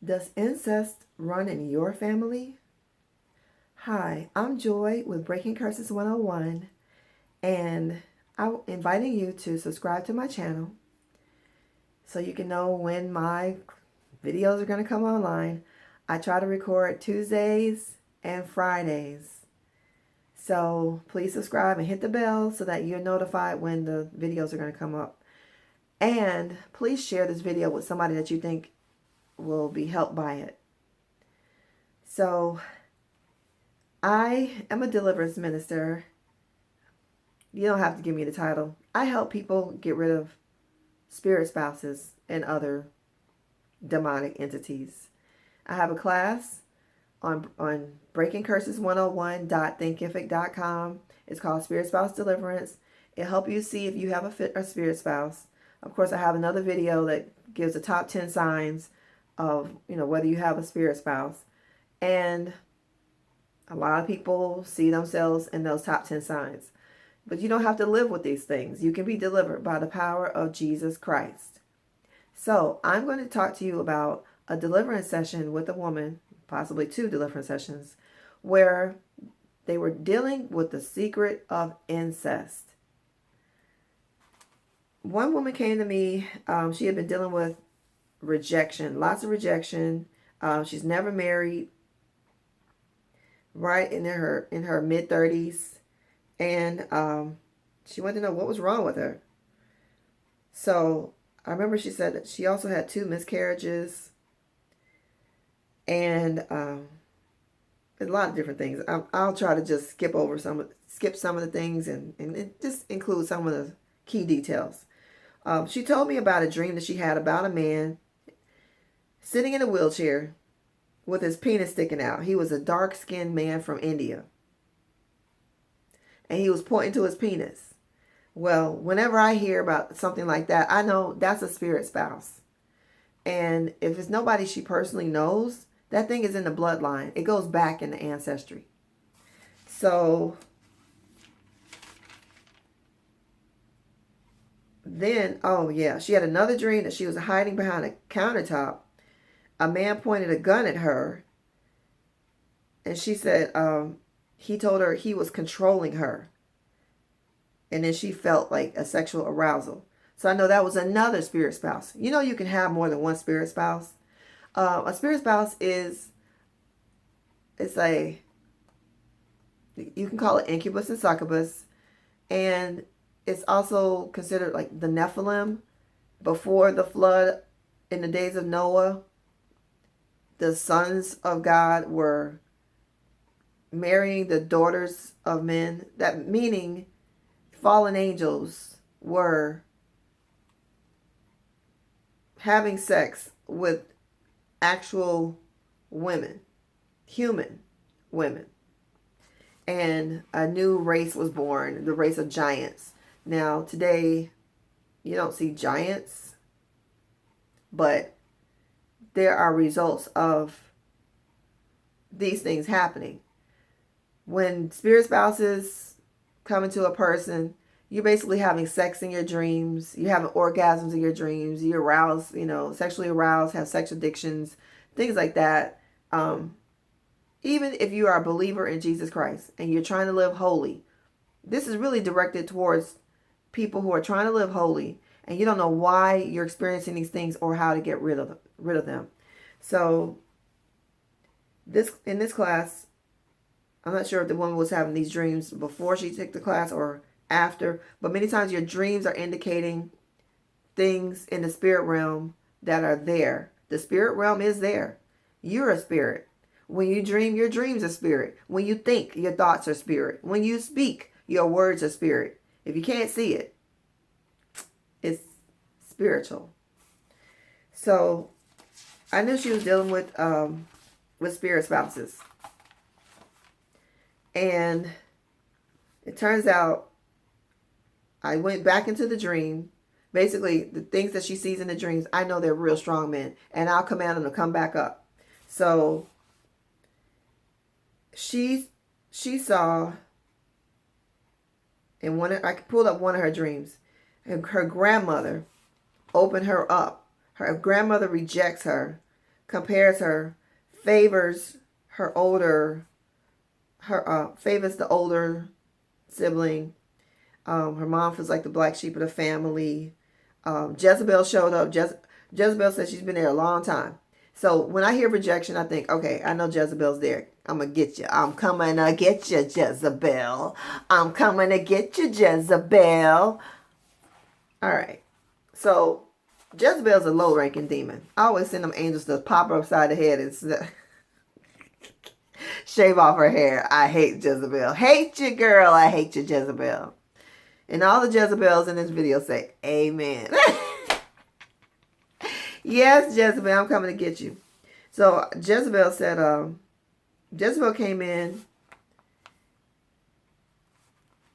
Does incest run in your family? Hi, I'm Joy with Breaking Curses 101, and I'm inviting you to subscribe to my channel so you can know when my videos are going to come online. I try to record Tuesdays and Fridays. So please subscribe and hit the bell so that you're notified when the videos are going to come up. And please share this video with somebody that you think will be helped by it. So, I am a deliverance minister. You don't have to give me the title. I help people get rid of spirit spouses and other demonic entities. I have a class on breakingcurses101.thinkific.com. It's called Spirit Spouse Deliverance. It'll help you see if you have a spirit spouse. Of course, I have another video that gives the top 10 signs of, whether you have a spirit spouse. And a lot of people see themselves in those top 10 signs. But you don't have to live with these things. You can be delivered by the power of Jesus Christ. So I'm going to talk to you about a deliverance session with a woman, possibly 2 deliverance sessions, where they were dealing with the secret of incest. One woman came to me. She had been dealing with rejection, lots of rejection. She's never married, right in her mid-30s, and she wanted to know what was wrong with her. So I remember she said that she also had 2 miscarriages, and a lot of different things. I'll try to just skip some of the things and just include some of the key details. She told me about a dream that she had about a man sitting in a wheelchair with his penis sticking out. He was a dark-skinned man from India, and he was pointing to his penis. Well, whenever I hear about something like that, I know that's a spirit spouse. And if it's nobody she personally knows, that thing is in the bloodline. It goes back in the ancestry. So then, she had another dream that she was hiding behind a countertop. A man pointed a gun at her, and she said he told her he was controlling her. And then she felt like a sexual arousal. So I know that was another spirit spouse. You can have more than one spirit spouse. A spirit spouse you can call it incubus and succubus. And it's also considered like the Nephilim before the flood in the days of Noah. The sons of God were marrying the daughters of men. That meaning fallen angels were having sex with actual women, human women. And a new race was born, the race of giants. Now, today, you don't see giants, but there are results of these things happening. When spirit spouses come into a person, you're basically having sex in your dreams. You're having orgasms in your dreams. You're aroused, sexually aroused, have sex addictions, things like that. Even if you are a believer in Jesus Christ and you're trying to live holy, this is really directed towards people who are trying to live holy, and you don't know why you're experiencing these things or how to get rid of them. So in this class, I'm not sure if the woman was having these dreams before she took the class or after, but many times your dreams are indicating things in the spirit realm that are there. The spirit realm is there. You're a spirit. When you dream, your dreams are spirit. When you think, your thoughts are spirit. When you speak, your words are spirit. If you can't see it, it's spiritual. So I knew she was dealing with spirit spouses. And it turns out I went back into the dream. Basically, the things that she sees in the dreams, I know they're real strong men. And I'll command them to come back up. So she saw, and I pulled up one of her dreams. And her grandmother opened her up. Her grandmother rejects her compares her, favors her older, favors the older sibling. Her mom feels like the black sheep of the family. Jezebel showed up. Jezebel said she's been there a long time. So when I hear rejection, I think, okay, I know Jezebel's there. I'm going to get you. I'm coming to get you, Jezebel. I'm coming to get you, Jezebel. All right. So Jezebel's a low-ranking demon. I always send them angels to pop her upside the head and shave off her hair. I hate Jezebel. Hate you, girl. I hate you, Jezebel. And all the Jezebels in this video say, amen. Yes, Jezebel, I'm coming to get you. So Jezebel said, Jezebel came in.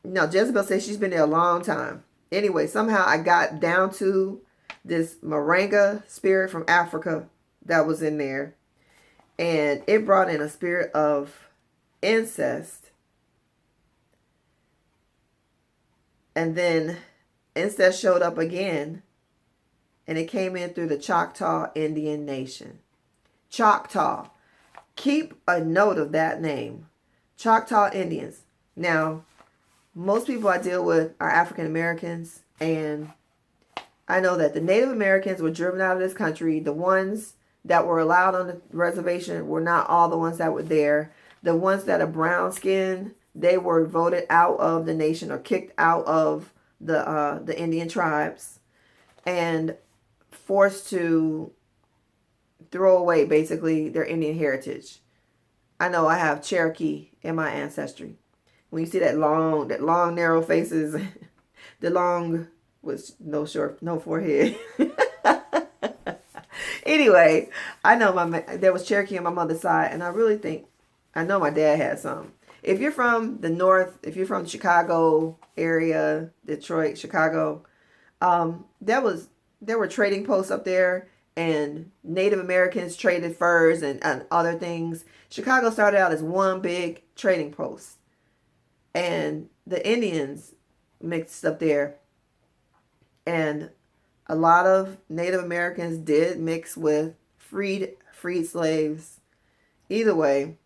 No, Jezebel said she's been there a long time. Anyway, somehow I got down to this Moringa spirit from Africa that was in there. And it brought in a spirit of incest. And then incest showed up again. And it came in through the Choctaw Indian Nation. Choctaw. Keep a note of that name. Choctaw Indians. Now, most people I deal with are African Americans. And I know that the Native Americans were driven out of this country. The ones that were allowed on the reservation were not all the ones that were there. The ones that are brown skinned, they were voted out of the nation or kicked out of the Indian tribes and forced to throw away basically their Indian heritage. I know I have Cherokee in my ancestry. When you see that long narrow faces, the long with no forehead. Anyway, I know there was Cherokee on my mother's side, and I really think I know my dad had some. If you're from the north, if you're from the Chicago area, Detroit, Chicago, there were trading posts up there, and Native Americans traded furs and other things. Chicago started out as one big trading post, and the Indians mixed up there, and a lot of Native Americans did mix with freed slaves. Either way,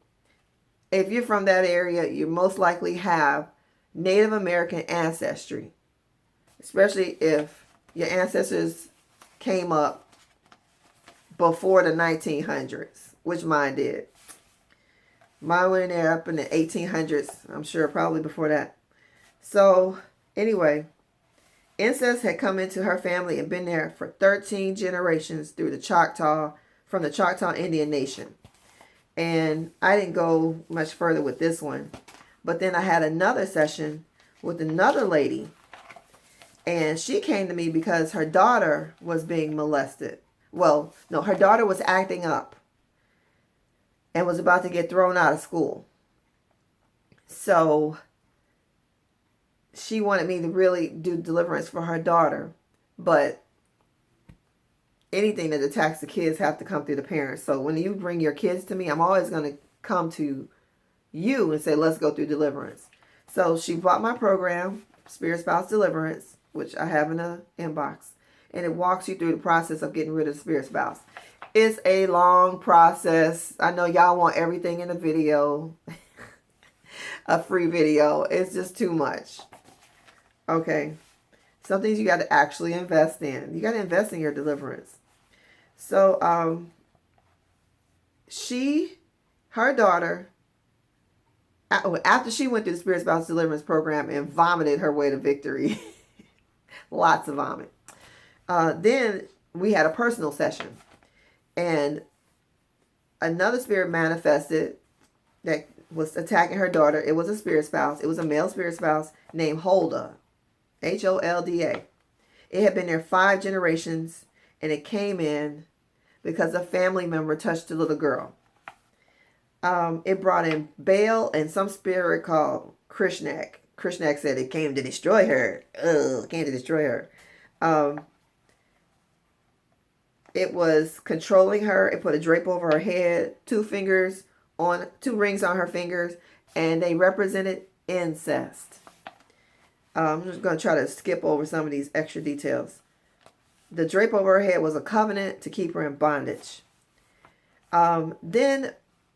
if you're from that area, you most likely have Native American ancestry, especially if your ancestors came up before the 1900s, which mine did. Mine went in there up in the 1800s, I'm sure, probably before that. So anyway, incest had come into her family and been there for 13 generations through the Choctaw, from the Choctaw Indian Nation. And I didn't go much further with this one. But then I had another session with another lady. And she came to me because her daughter was being molested. Well, no, her daughter was acting up and was about to get thrown out of school. So she wanted me to really do deliverance for her daughter. But anything that attacks the kids have to come through the parents. So when you bring your kids to me, I'm always going to come to you and say, let's go through deliverance. So she bought my program, Spirit Spouse Deliverance, which I have in the inbox. And it walks you through the process of getting rid of the spirit spouse. It's a long process. I know y'all want everything in a video, a free video. It's just too much. Okay. Some things you got to actually invest in. You got to invest in your deliverance. So, her daughter, after she went through the Spirit Spouse Deliverance program and vomited her way to victory, lots of vomit. Then we had a personal session, and another spirit manifested that was attacking her daughter. It was a spirit spouse. It was a male spirit spouse named Holda, Holda. It had been there 5 generations, and it came in because a family member touched a little girl. It brought in Baal and some spirit called Krishnak. Krishnak said it came to destroy her. It came to destroy her. It was controlling her. It put a drape over her head, 2 rings on her fingers, and they represented incest. I'm just going to try to skip over some of these extra details. The drape over her head was a covenant to keep her in bondage. Then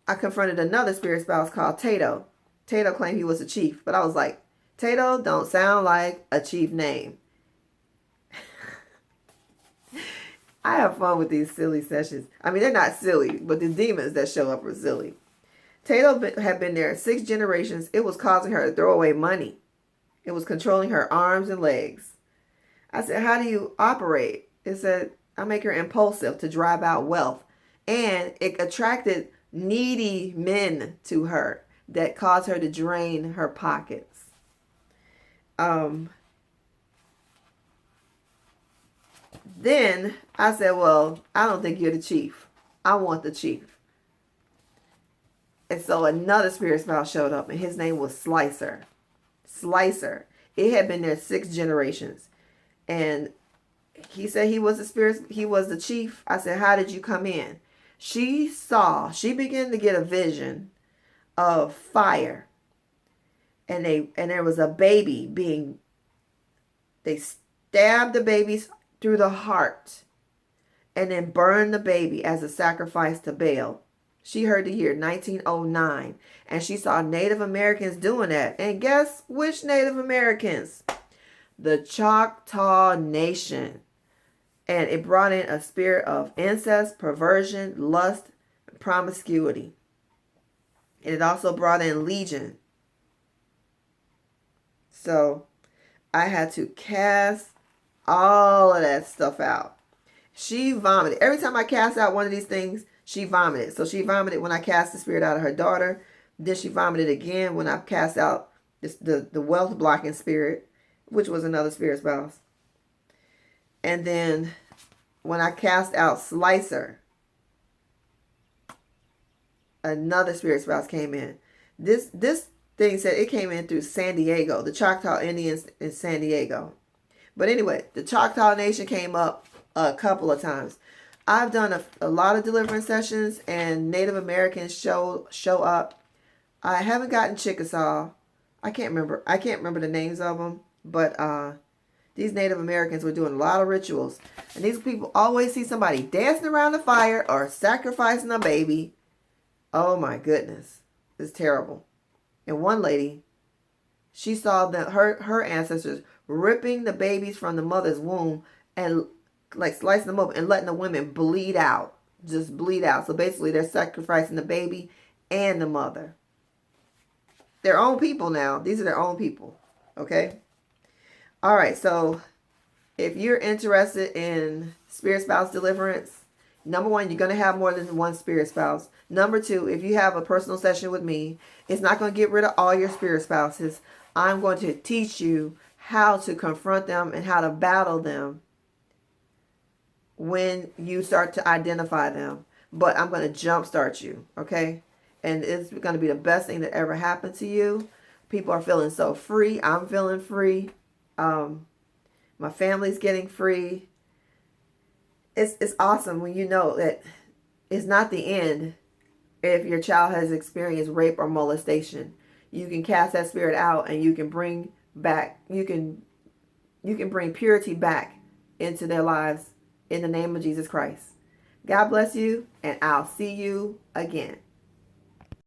I confronted another spirit spouse called Tato. Tato claimed he was a chief, but I was like, Tato don't sound like a chief name. I have fun with these silly sessions. I mean, they're not silly, but the demons that show up are silly. Tato had been there 6 generations. It was causing her to throw away money. It was controlling her arms and legs. I said, how do you operate? It said, I make her impulsive to drive out wealth. And it attracted needy men to her that caused her to drain her pockets. Then I said, well, I don't think you're the chief. I want the chief. And so another spirit spouse showed up, and his name was Slicer. Slicer. It had been there 6 generations. And he said he was the chief. I said, how did you come in? She began to get a vision of fire. And there was a baby they stabbed the babies through the heart and then burned the baby as a sacrifice to Baal. She heard the year 1909, and she saw Native Americans doing that. And guess which Native Americans? The Choctaw Nation. And it brought in a spirit of incest, perversion, lust, and promiscuity. And it also brought in legion. So I had to cast all of that stuff out. She vomited. Every time I cast out one of these things, she vomited. So she vomited when I cast the spirit out of her daughter. Then she vomited again when I cast out the wealth blocking spirit, which was another spirit spouse. And then when I cast out Slicer, another spirit spouse came in. This thing said it came in through San Diego, the Choctaw Indians in San Diego. But anyway, the Choctaw Nation came up a couple of times. I've done a lot of deliverance sessions, and Native Americans show up. I haven't gotten Chickasaw. I can't remember the names of them, but these Native Americans were doing a lot of rituals. And these people always see somebody dancing around the fire or sacrificing a baby. Oh my goodness. It's terrible. And one lady, she saw her ancestors ripping the babies from the mother's womb and like slicing them up and letting the women bleed out. Just bleed out. So basically they're sacrificing the baby and the mother. Their own people now. These are their own people. Okay? All right. So if you're interested in spirit spouse deliverance, number 1, you're going to have more than one spirit spouse. Number 2, if you have a personal session with me, it's not going to get rid of all your spirit spouses. I'm going to teach you how to confront them and how to battle them when you start to identify them. But I'm going to jumpstart you, okay? And it's going to be the best thing that ever happened to you. People are feeling so free. I'm feeling free. My family's getting free. It's awesome when you know that it's not the end if your child has experienced rape or molestation. You can cast that spirit out, and you can bring bring purity back into their lives in the name of Jesus Christ. God bless you, and I'll see you again.